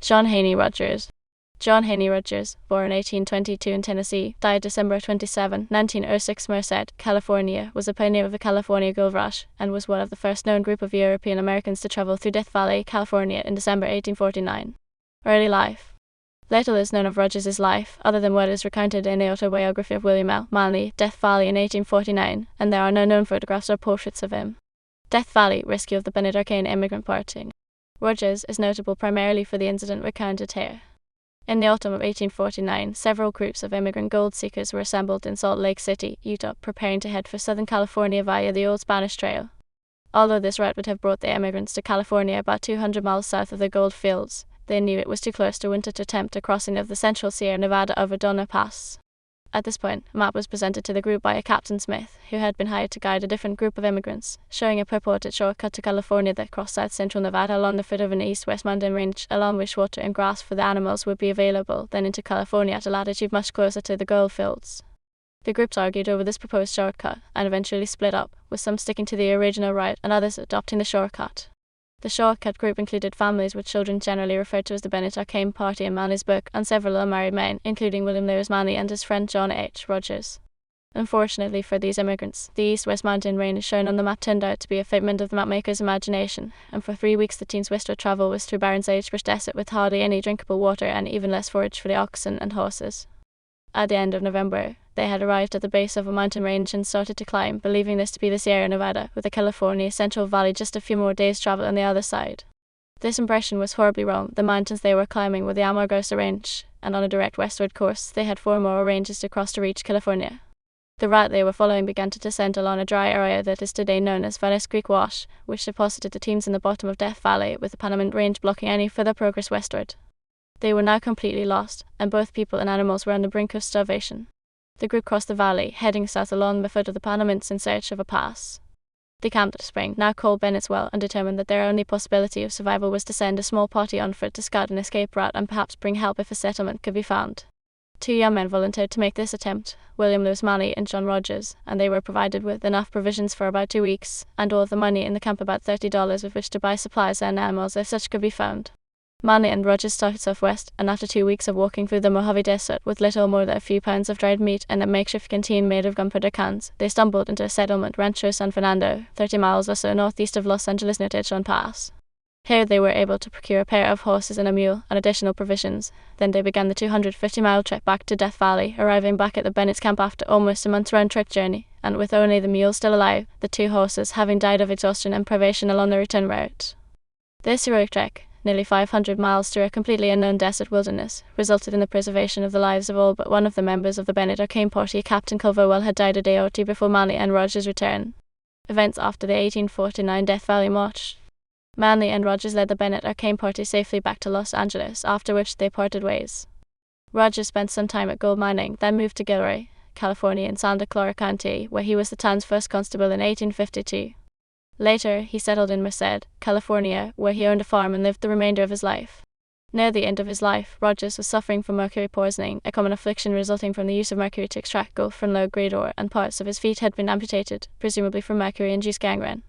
John Haney Rogers. John Haney Rogers, born 1822 in Tennessee, died December 27, 1906, Merced, California, was a pioneer of the California Gold Rush and was one of the first known group of European Americans to travel through Death Valley, California in December 1849. Early life. Little is known of Rogers' life, other than what is recounted in the autobiography of William L. Manley, Death Valley in 1849, and there are no known photographs or portraits of him. Death Valley, rescue of the Bennett Arcane immigrant party. Rogers is notable primarily for the incident recounted here. In the autumn of 1849, several groups of immigrant gold seekers were assembled in Salt Lake City, Utah, preparing to head for Southern California via the Old Spanish Trail. Although this route would have brought the immigrants to California about 200 miles south of the gold fields, they knew it was too close to winter to attempt a crossing of the central Sierra Nevada over Donna Pass. At this point, a map was presented to the group by a Captain Smith, who had been hired to guide a different group of immigrants, showing a purported shortcut to California that crossed south-central Nevada along the foot of an east-west mountain range, along which water and grass for the animals would be available, then into California at a latitude much closer to the gold fields. The groups argued over this proposed shortcut, and eventually split up, with some sticking to the original route and others adopting the shortcut. The shortcut group included families with children generally referred to as the Bennett Arcane Party in Manley's book, and several unmarried men, including William Lewis Manley and his friend John H. Rogers. Unfortunately for these immigrants, the east-west mountain range shown on the map turned out to be a figment of the mapmaker's imagination, and for 3 weeks the team's westward travel was through barren sagebrush desert with hardly any drinkable water and even less forage for the oxen and horses. At the end of November, they had arrived at the base of a mountain range and started to climb, believing this to be the Sierra Nevada, with the California Central Valley just a few more days' travel on the other side. This impression was horribly wrong. The mountains they were climbing were the Amargosa Range, and on a direct westward course, they had 4 more ranges to cross to reach California. The route they were following began to descend along a dry area that is today known as Venice Creek Wash, which deposited the teams in the bottom of Death Valley, with the Panamint Range blocking any further progress westward. They were now completely lost, and both people and animals were on the brink of starvation. The group crossed the valley, heading south along the foot of the Panamints in search of a pass. They camped at a spring, now called Bennett's Well, and determined that their only possibility of survival was to send a small party on foot to scout an escape route and perhaps bring help if a settlement could be found. 2 young men volunteered to make this attempt, William Lewis Manley and John Rogers, and they were provided with enough provisions for about 2 weeks, and all of the money in the camp, about $30, with which to buy supplies and animals if such could be found. Manley and Rogers started southwest, and after 2 weeks of walking through the Mojave Desert with little more than a few pounds of dried meat and a makeshift canteen made of gunpowder cans, they stumbled into a settlement, Rancho San Fernando, 30 miles or so northeast of Los Angeles near Tichon Pass. Here they were able to procure a pair of horses and a mule and additional provisions. Then they began the 250-mile trek back to Death Valley, arriving back at the Bennett's camp after almost a month's round-trip journey, and with only the mule still alive, the 2 horses having died of exhaustion and privation along the return route. This heroic trek, nearly 500 miles through a completely unknown desert wilderness, resulted in the preservation of the lives of all but one of the members of the Bennett Arcane Party. Captain Culverwell had died a day or 2 before Manley and Rogers' return. Events after the 1849 Death Valley March. Manley and Rogers led the Bennett Arcane Party safely back to Los Angeles, after which they parted ways. Rogers spent some time at gold mining, then moved to Gilroy, California in Santa Clara County, where he was the town's first constable in 1852. Later, he settled in Merced, California, where he owned a farm and lived the remainder of his life. Near the end of his life, Rogers was suffering from mercury poisoning, a common affliction resulting from the use of mercury to extract gold from low-grade ore, and parts of his feet had been amputated, presumably from mercury-induced gangrene.